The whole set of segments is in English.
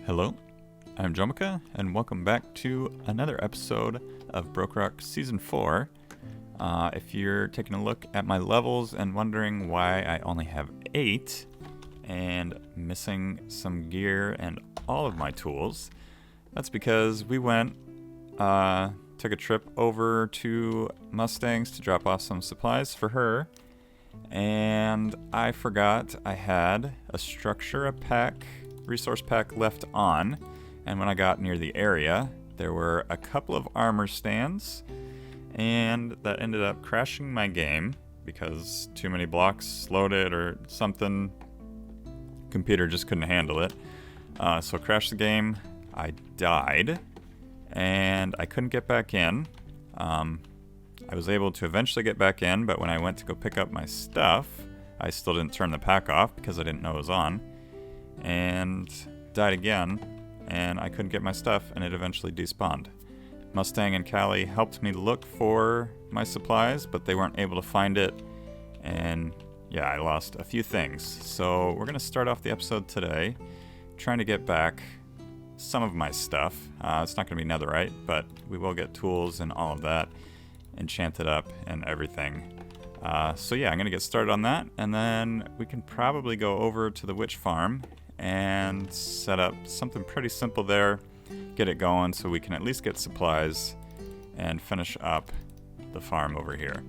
Hello, I'm Jomica, and welcome back to another episode of BrokeRock Season 4. If you're taking a look at my levels and wondering why I only have 8 and missing some gear and all of my tools, that's because we went, took a trip over to Mustangs to drop off some supplies for her, and I forgot I had a resource pack left on, and when I got near the area there were a couple of armor stands, and that ended up crashing my game because too many blocks loaded or something. Computer just couldn't handle it, so crashed the game. I died and I couldn't get back in. I was able to eventually get back in, but when I went to go pick up my stuff, I still didn't turn the pack off because I didn't know it was on, and died again, and I couldn't get my stuff, and it eventually despawned. Mustang and Callie helped me look for my supplies, but they weren't able to find it, and yeah, I lost a few things. So we're going to start off the episode today trying to get back some of my stuff. It's not going to be netherite, but we will get tools and all of that enchanted up and everything. So yeah, I'm going to get started on that, and then we can probably go over to the witch farm and set up something pretty simple there, get it going so we can at least get supplies and finish up the farm over here.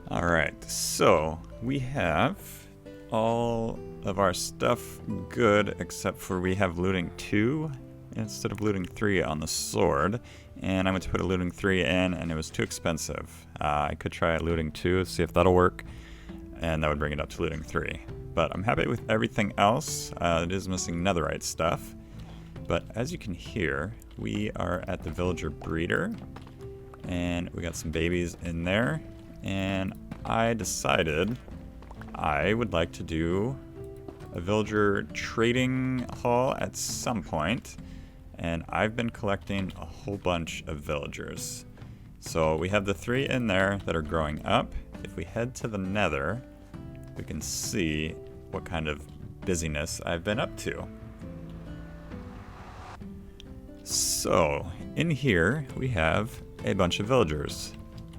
Alright, so we have all of our stuff good, except for we have looting 2 instead of looting 3 on the sword, and I went to put a looting 3 in and it was too expensive. I could try looting 2, see if that'll work, and that would bring it up to looting 3. But I'm happy with everything else. It is missing netherite stuff. But as you can hear, we are at the villager breeder, and we got some babies in there. And I decided I would like to do a villager trading haul at some point. And I've been collecting a whole bunch of villagers. So we have the 3 in there that are growing up. If we head to the nether, we can see what kind of busyness I've been up to. So, in here we have a bunch of villagers.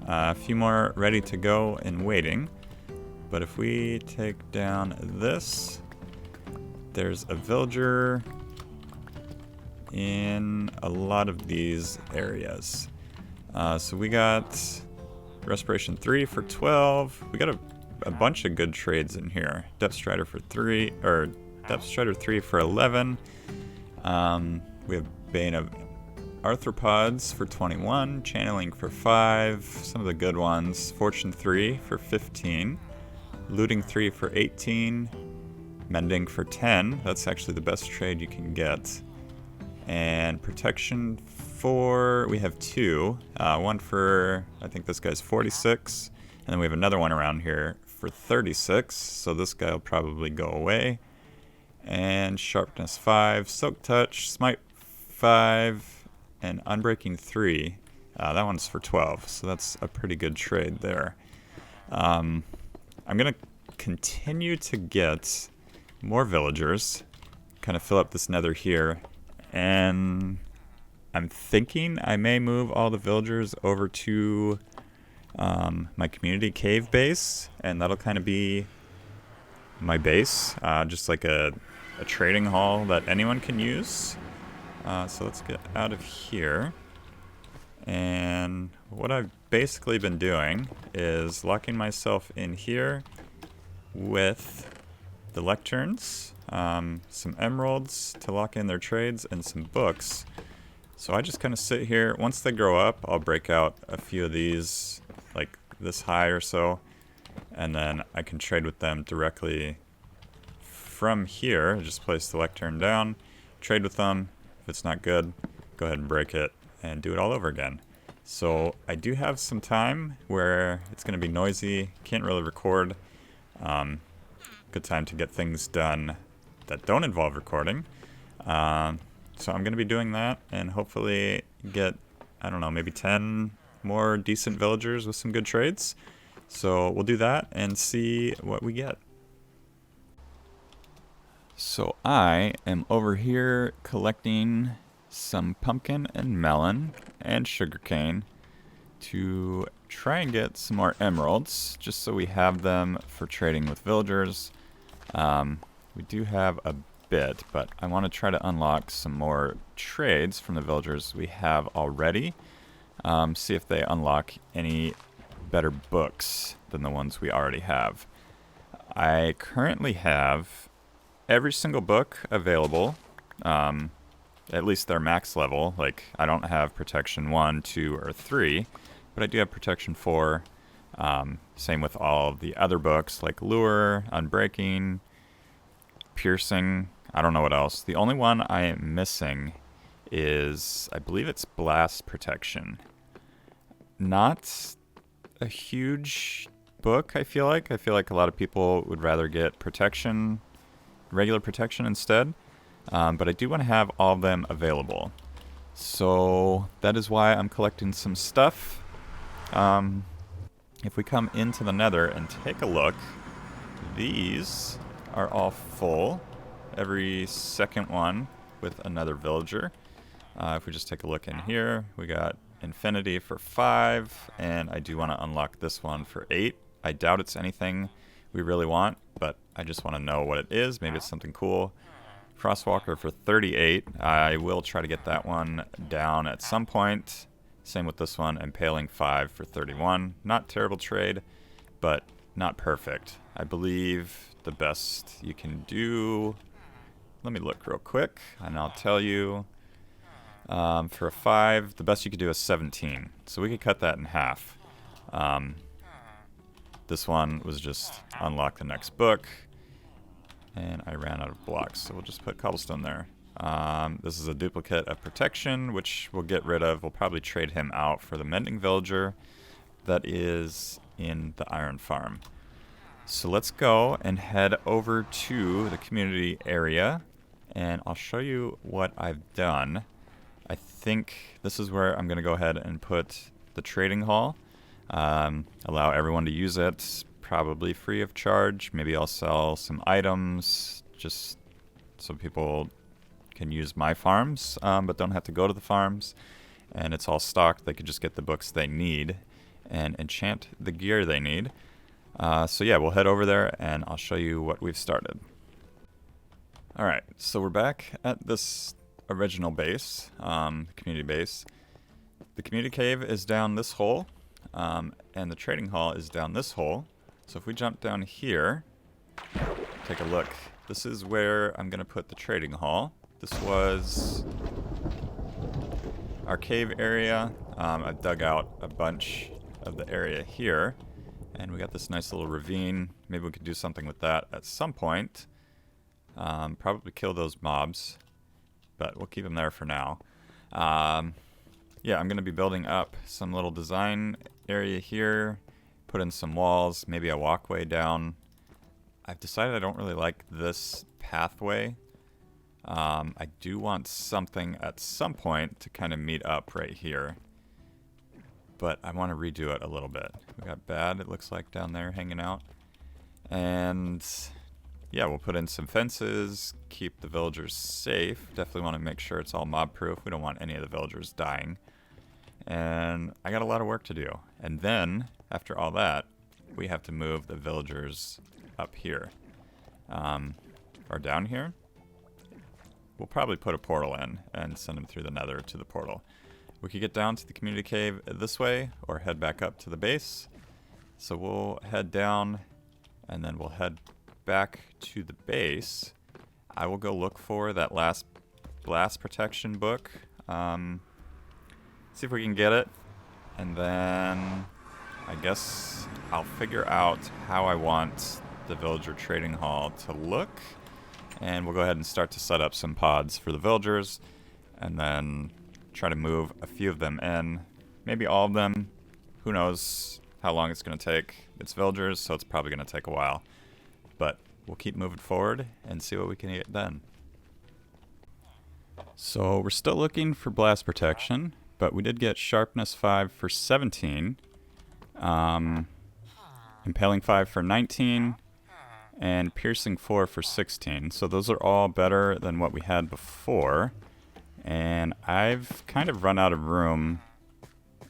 A few more ready to go and waiting. But if we take down this, there's a villager in a lot of these areas. So we got Respiration 3 for 12. We got a bunch of good trades in here. Depth Strider for 3, or Depth Strider 3 for 11. We have Bane of Arthropods for 21, Channeling for 5, some of the good ones. Fortune 3 for 15, Looting 3 for 18, Mending for 10. That's actually the best trade you can get. And Protection 4, we have 2. One for, I think this guy's 46, and then we have another one around here for 36, so this guy will probably go away. And Sharpness 5, Silk Touch, Smite 5, and Unbreaking 3. That one's for 12, so that's a pretty good trade there. I'm going to continue to get more villagers, kind of fill up this nether here, and I'm thinking I may move all the villagers over to my community cave base, and that'll kind of be my base, just like a trading hall that anyone can use. So let's get out of here. And what I've basically been doing is locking myself in here with the lecterns, some emeralds to lock in their trades, and some books. So I just kind of sit here. Once they grow up, I'll break out a few of these, like this high or so, and then I can trade with them directly from here. Just place the lectern down, trade with them. If it's not good, go ahead and break it and do it all over again. So I do have some time where it's going to be noisy, can't really record. Good time to get things done that don't involve recording. So I'm going to be doing that and hopefully get, I don't know, maybe 10 more decent villagers with some good trades. So we'll do that and see what we get. So I am over here collecting some pumpkin and melon and sugarcane to try and get some more emeralds, just so we have them for trading with villagers. We do have a bit, but I want to try to unlock some more trades from the villagers we have already. See if they unlock any better books than the ones we already have. I currently have every single book available, at least their max level. Like, I don't have protection 1, 2, or 3, but I do have protection 4. Same with all of the other books, like Lure, Unbreaking, Piercing. I don't know what else. The only one I am missing is, I believe it's Blast Protection. Not a huge book, I feel like. I feel like a lot of people would rather get protection, regular protection instead. But I do want to have all of them available. So that is why I'm collecting some stuff. If we come into the Nether and take a look, these are all full. Every second one with another villager. If we just take a look in here, we got Infinity for 5, and I do want to unlock this one for 8. I doubt it's anything we really want, but I just want to know what it is. Maybe it's something cool. Frostwalker for 38. I will try to get that one down at some point. Same with this one. Impaling 5 for 31. Not terrible trade, but not perfect. I believe the best you can do... Let me look real quick, and I'll tell you. For a 5, the best you could do is 17. So we could cut that in half. This one was just unlock the next book. And I ran out of blocks, so we'll just put cobblestone there. This is a duplicate of protection, which we'll get rid of. We'll probably trade him out for the mending villager that is in the iron farm. So let's go and head over to the community area, and I'll show you what I've done. I think this is where I'm going to go ahead and put the trading hall. Allow everyone to use it, probably free of charge. Maybe I'll sell some items just so people can use my farms, but don't have to go to the farms. And it's all stocked. They could just get the books they need and enchant the gear they need. So yeah, we'll head over there and I'll show you what we've started. Alright, so we're back at this original base, community base. The community cave is down this hole, and the trading hall is down this hole. So if we jump down here, take a look. This is where I'm going to put the trading hall. This was our cave area. I've dug out a bunch of the area here, and we got this nice little ravine. Maybe we could do something with that at some point. Probably kill those mobs, but we'll keep them there for now. Yeah, I'm going to be building up some little design area here, put in some walls, maybe a walkway down. I've decided I don't really like this pathway. I do want something at some point to kind of meet up right here, but I want to redo it a little bit. We got Bad, it looks like, down there hanging out. And yeah, we'll put in some fences, keep the villagers safe. Definitely want to make sure it's all mob proof. We don't want any of the villagers dying. And I got a lot of work to do. And then, after all that, we have to move the villagers up here. Or down here. We'll probably put a portal in and send them through the Nether to the portal. We could get down to the community cave this way, or head back up to the base. So we'll head down, and then we'll head back to the base. I will go look for that last blast protection book. See if we can get it, and then I guess I'll figure out how I want the villager trading hall to look, and we'll go ahead and start to set up some pods for the villagers, and then try to move a few of them in, maybe all of them. Who knows how long it's going to take. It's villagers, so it's probably going to take a while, but we'll keep moving forward and see what we can get then. So we're still looking for blast protection, but we did get sharpness 5 for 17, impaling 5 for 19, and piercing 4 for 16. So those are all better than what we had before. And I've kind of run out of room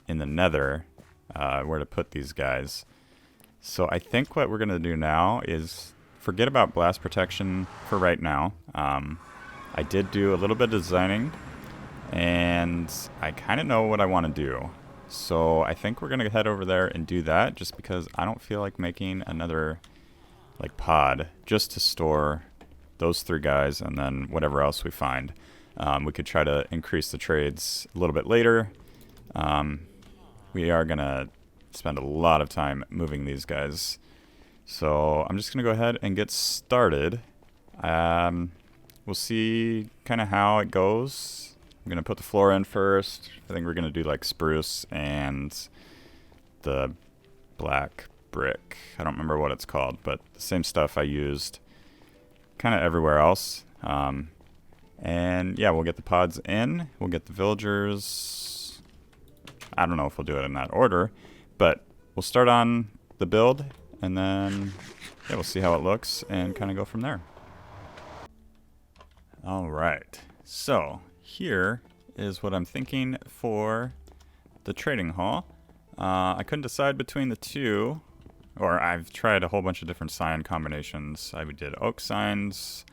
in the nether where to put these guys. So I think what we're going to do now is forget about blast protection for right now. I did do a little bit of designing, and I kind of know what I want to do. So I think we're going to head over there and do that, just because I don't feel like making another like pod just to store those 3 guys and then whatever else we find. We could try to increase the trades a little bit later. We are going to spend a lot of time moving these guys. So I'm just going to go ahead and get started. We'll see kind of how it goes. I'm going to put the floor in first. I think we're going to do like spruce and the black brick. I don't remember what it's called, but the same stuff I used kind of everywhere else. And yeah, we'll get the pods in. We'll get the villagers. I don't know if we'll do it in that order, but we'll start on the build, and then yeah, we'll see how it looks and kind of go from there. All right, so here is what I'm thinking for the trading hall. I couldn't decide between the two, or I've tried a whole bunch of different sign combinations. I did oak signs.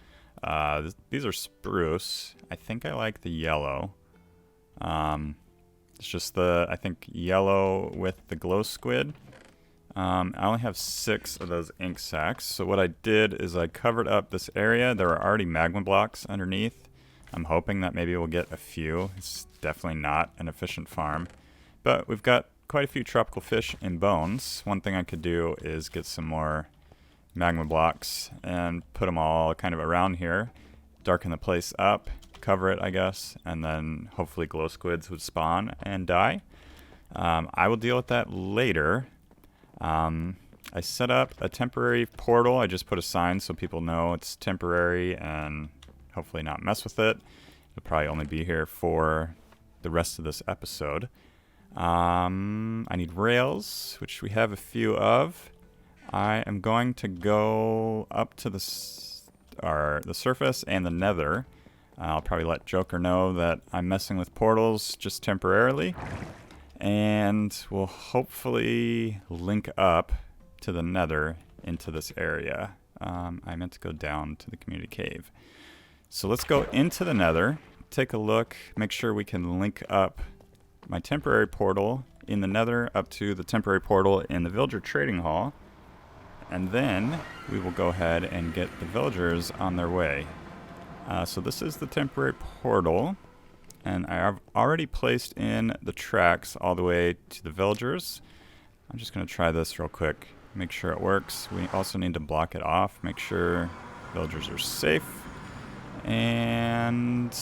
These are spruce. I think I like the yellow. It's just I think yellow with the glow squid. I only have 6 of those ink sacks. So what I did is I covered up this area. There are already magma blocks underneath. I'm hoping that maybe we'll get a few. It's definitely not an efficient farm. But we've got quite a few tropical fish and bones. One thing I could do is get some more magma blocks and put them all kind of around here. Darken the place up. Cover it, I guess. And then hopefully glow squids would spawn and die. I will deal with that later. I set up a temporary portal. I just put a sign so people know it's temporary and hopefully not mess with it. It'll probably only be here for the rest of this episode. I need rails, which we have a few of. I am going to go up to the surface and the nether. I'll probably let Joker know that I'm messing with portals just temporarily. And we'll hopefully link up to the nether into this area. I meant to go down to the community cave. So let's go into the nether, take a look, make sure we can link up my temporary portal in the nether up to the temporary portal in the villager trading hall. And then we will go ahead and get the villagers on their way. So this is the temporary portal. And I have already placed in the tracks all the way to the villagers. I'm just going to try this real quick, make sure it works. We also need to block it off, make sure villagers are safe. And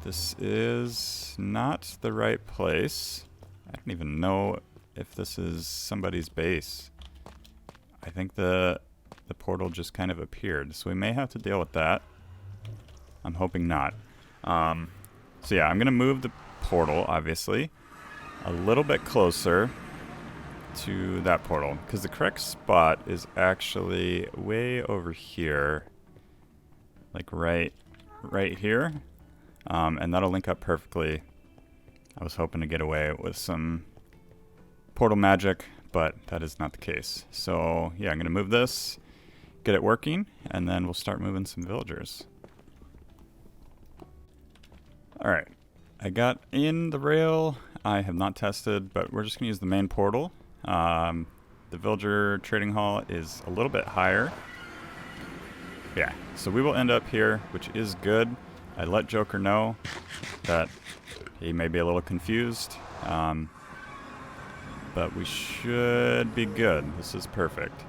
this is not the right place. I don't even know if this is somebody's base. I think the portal just kind of appeared, so we may have to deal with that. I'm hoping not. So yeah, I'm going to move the portal, obviously, a little bit closer to that portal, because the correct spot is actually way over here, like right here, and that'll link up perfectly. I was hoping to get away with some portal magic, but that is not the case. So yeah, I'm going to move this, get it working, and then we'll start moving some villagers. Alright, I got in the rail. I have not tested, but we're just going to use the main portal. The villager trading hall is a little bit higher. Yeah, so we will end up here, which is good. I let Joker know that he may be a little confused, but we should be good. This is perfect.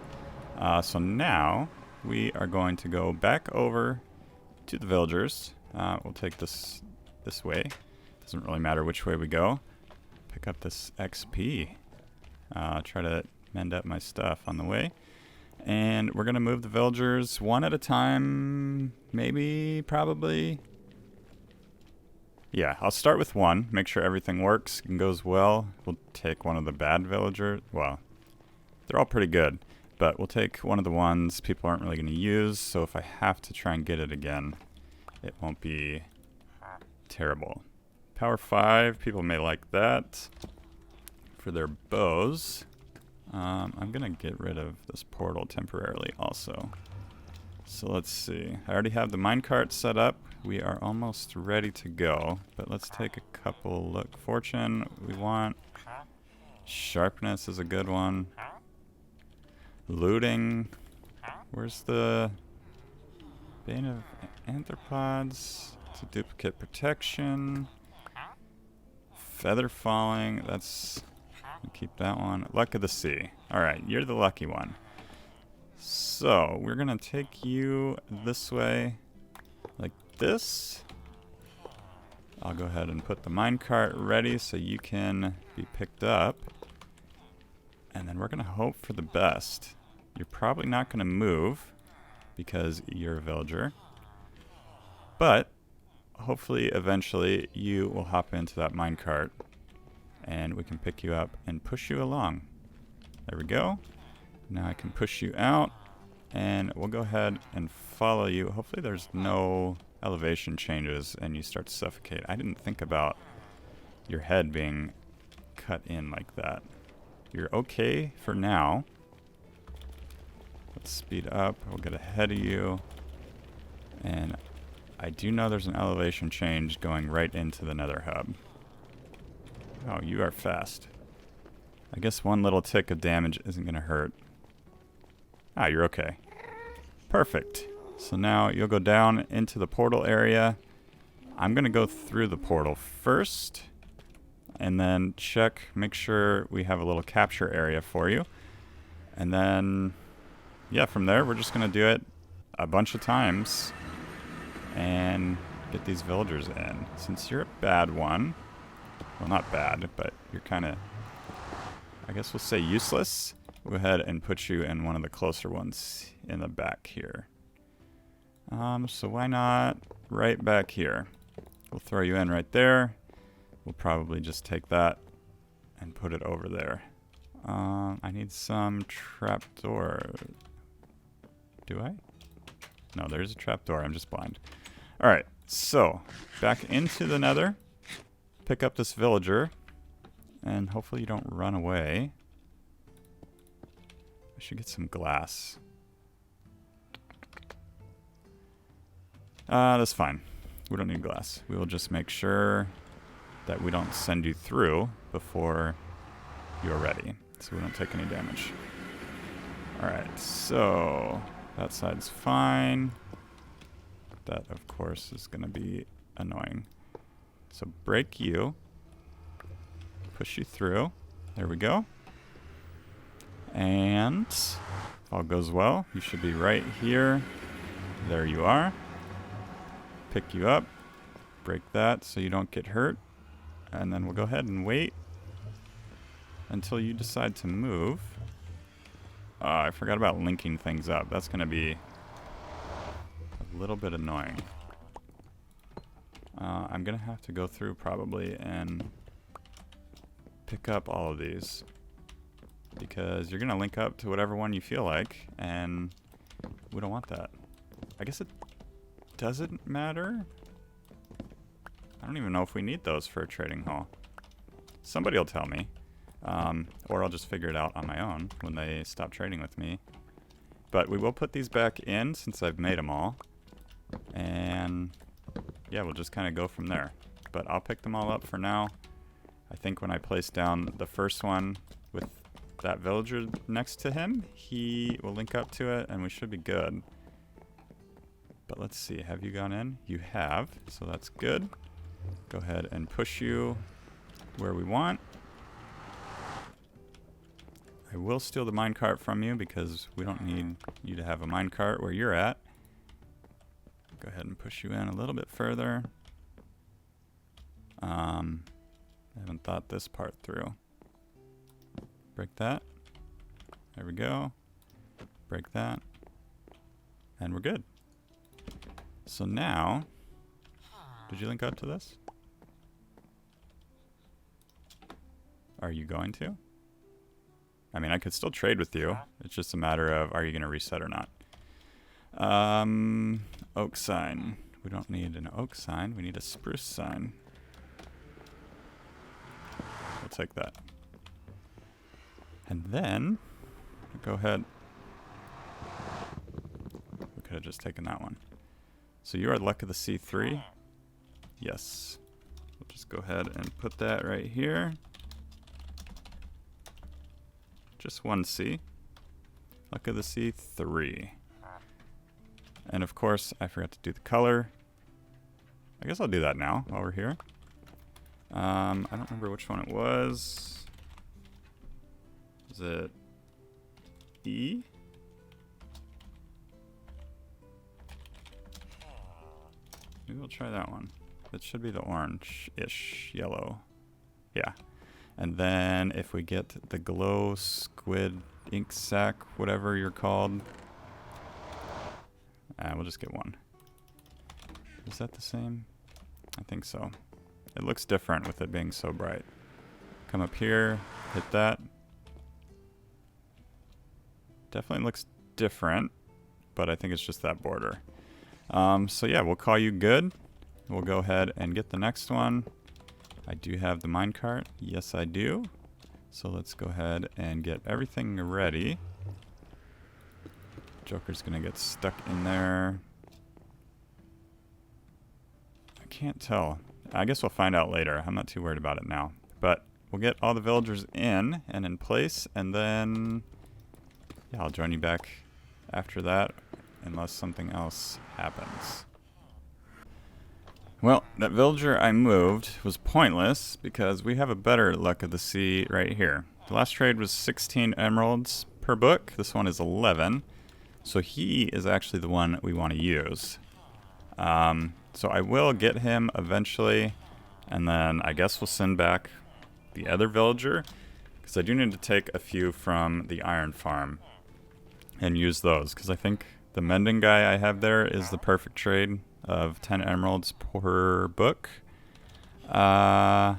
So now we are going to go back over to the villagers. We'll take this way. Doesn't really matter which way we go. Pick up this XP. Try to mend up my stuff on the way. And we're going to move the villagers one at a time. Maybe, probably. Yeah, I'll start with one. Make sure everything works and goes well. We'll take one of the bad villagers. Well, They're all pretty good, but we'll take one of the ones people aren't really going to use, so if I have to try and get it again, it won't be terrible. Power 5, people may like that for their bows. I'm going to get rid of this portal temporarily also. So let's see. I already have the minecart set up. We are almost ready to go, but let's take a couple look. Fortune, we want. Sharpness is a good one. Looting. Where's the Bane of Anthropods? It's a duplicate protection. Feather falling. That's. Keep that one. Luck of the Sea. Alright, you're the lucky one. So, we're gonna take you this way, like this. I'll go ahead and put the minecart ready so you can be picked up. And then we're gonna hope for the best. You're probably not gonna move because you're a villager. But, hopefully, eventually, you will hop into that minecart and we can pick you up and push you along. There we go. Now I can push you out, and we'll go ahead and follow you. Hopefully there's no elevation changes and you start to suffocate. I didn't think about your head being cut in like that. You're okay for now. Let's speed up. We'll get ahead of you. And I do know there's an elevation change going right into the Nether hub. Oh, you are fast. I guess one little tick of damage isn't going to hurt. Ah, you're okay. Perfect. So now you'll go down into the portal area. I'm going to go through the portal first. And then check, make sure we have a little capture area for you. And then, yeah, from there, we're just going to do it a bunch of times. And get these villagers in. Since you're a bad one. Well, not bad, but you're kind of, I guess we'll say useless. We'll go ahead and put you in one of the closer ones in the back here. So why not right back here? We'll throw you in right there. We'll probably just take that and put it over there. I need some trapdoor. Do I? No, there's a trapdoor. I'm just blind. Alright, so back into the Nether. Pick up this villager. And hopefully you don't run away. I should get some glass. That's fine. We don't need glass. We will just make sure that we don't send you through before you're ready. So we don't take any damage. Alright, so that side's fine. That, of course, is going to be annoying. So break you. Push you through. There we go. And if all goes well, you should be right here. There you are. Pick you up. Break that so you don't get hurt. And then we'll go ahead and wait until you decide to move. I forgot about linking things up. That's going to be a little bit annoying. I'm going to have to go through probably and pick up all of these. Because you're going to link up to whatever one you feel like. And we don't want that. I guess it doesn't matter. I don't even know if we need those for a trading hall. Somebody will tell me. Or I'll just figure it out on my own when they stop trading with me. But we will put these back in since I've made them all. And yeah, we'll just kind of go from there. But I'll pick them all up for now. I think when I place down the first one with that villager next to him, he will link up to it and we should be good. But let's see, have you gone in? You have, so that's good. Go ahead and push you where we want. I will steal the minecart from you because we don't need you to have a minecart where you're at. Go ahead and push you in a little bit further. I haven't thought this part through. Break that. There we go. Break that. And we're good. So now, did you link up to this? Are you going to? I mean, I could still trade with you. It's just a matter of, are you going to reset or not? Oak sign. We don't need an oak sign. We need a spruce sign. We'll take that. And then, go ahead. We could have just taken that one. So you are luck of the sea 3. Yes. We'll just go ahead and put that right here. Just 1 C. Luck of the sea 3. And of course, I forgot to do the color. I guess I'll do that now while we're here. I don't remember which one it was. Is it E? Maybe we'll try that one. That should be the orange-ish yellow. Yeah. And then if we get the glow squid ink sac, whatever you're called, we'll just get 1. Is that the same? I think so. It looks different with it being so bright. Come up here, hit that. Definitely looks different, but I think it's just that border. So yeah, we'll call you good. We'll go ahead and get the next one. I do have the minecart. Yes, I do. So let's go ahead and get everything ready. Joker's gonna get stuck in there. I can't tell. I guess we'll find out later. I'm not too worried about it now. But we'll get all the villagers in and in place, and then yeah, I'll join you back after that, unless something else happens. Well, that villager I moved was pointless because we have a better luck of the sea right here. The last trade was 16 emeralds per book. This one is 11. So he is actually the one we want to use. So I will get him eventually, and then I guess we'll send back the other villager, because I do need to take a few from the iron farm and use those, because I think the mending guy I have there is the perfect trade of 10 emeralds per book. But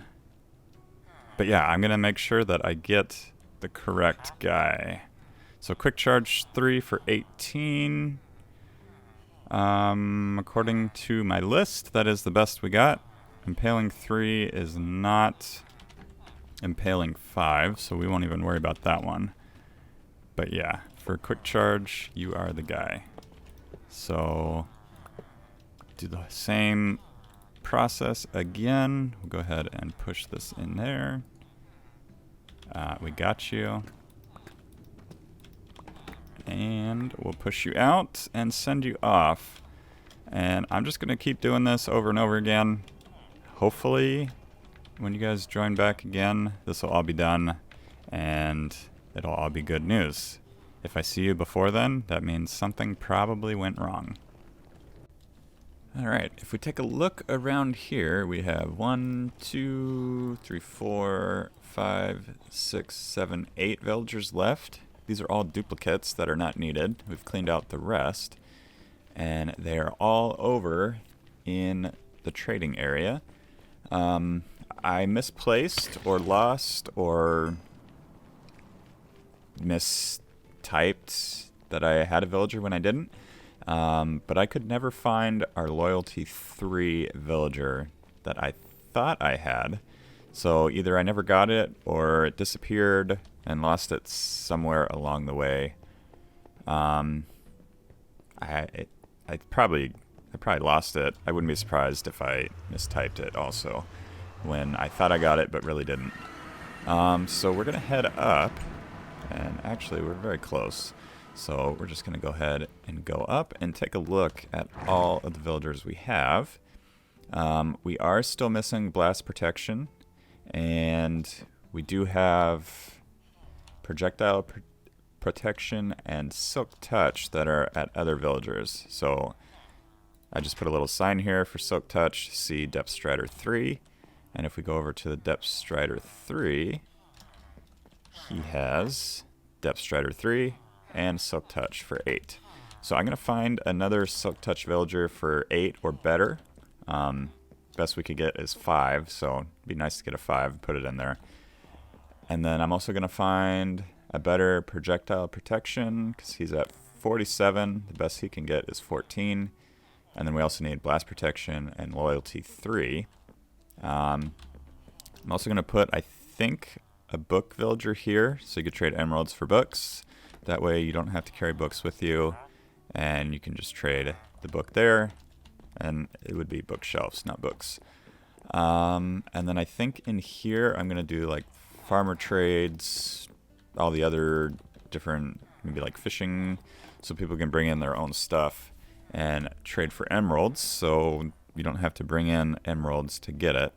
yeah, I'm going to make sure that I get the correct guy. So quick charge 3 for 18. According to my list, that is the best we got. Impaling 3 is not impaling 5, so we won't even worry about that one. But yeah, for quick charge, you are the guy. So do the same process again. We'll go ahead and push this in there. We got you. And we'll push you out and send you off. And I'm just going to keep doing this over and over again. Hopefully, when you guys join back again, this will all be done and it'll all be good news. If I see you before then, that means something probably went wrong. Alright, if we take a look around here, we have 1, 2, 3, 4, 5, 6, 7, 8 villagers left. These are all duplicates that are not needed. We've cleaned out the rest. And they're all over in the trading area. I misplaced or lost or mistyped that I had a villager when I didn't. But I could never find our loyalty 3 villager that I thought I had. So either I never got it or it disappeared and lost it somewhere along the way. I probably lost it. I wouldn't be surprised if I mistyped it also when I thought I got it but really didn't. So we're gonna head up, and actually we're very close. So we're just gonna go ahead and go up and take a look at all of the villagers we have. We are still missing blast protection, and we do have projectile protection and silk touch that are at other villagers. So I just put a little sign here for silk touch, see Depth Strider 3. And if we go over to the Depth Strider 3, he has Depth Strider 3 and silk touch for 8. So I'm going to find another silk touch villager for 8 or better. Best we could get is 5, so it'd be nice to get a 5 and put it in there. And then I'm also going to find a better projectile protection because he's at 47. The best he can get is 14. And then we also need blast protection and loyalty 3. I'm also going to put, I think, a book villager here so you could trade emeralds for books. That way you don't have to carry books with you and you can just trade the book there. And it would be bookshelves, not books. And then I think in here I'm going to do like farmer trades, all the other different, maybe like fishing, so people can bring in their own stuff and trade for emeralds, so you don't have to bring in emeralds to get it.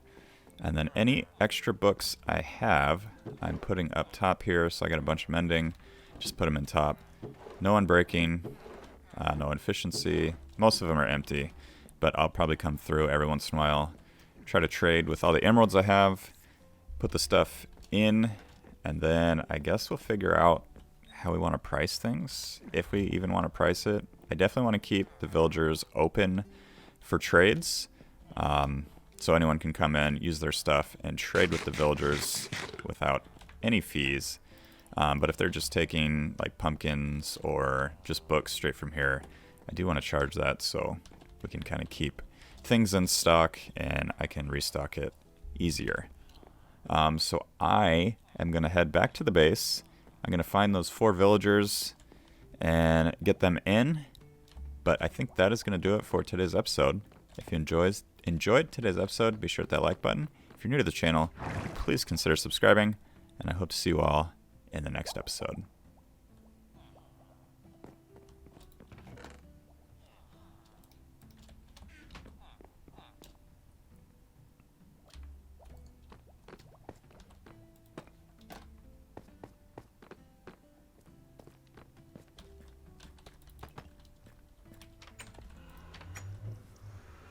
And then any extra books I have, I'm putting up top here, so I got a bunch of mending, just put them in top. No unbreaking, no efficiency, most of them are empty, but I'll probably come through every once in a while, try to trade with all the emeralds I have, put the stuff in, and then I guess we'll figure out how we want to price things, if we even want to price it. I definitely want to keep the villagers open for trades, so anyone can come in, use their stuff, and trade with the villagers without any fees. But if they're just taking like pumpkins or just books straight from here, I do want to charge that so we can kind of keep things in stock and I can restock it easier. So I am going to head back to the base. I'm going to find those 4 villagers and get them in. But I think that is going to do it for today's episode. If you enjoyed today's episode, be sure to hit that like button. If you're new to the channel, please consider subscribing. And I hope to see you all in the next episode.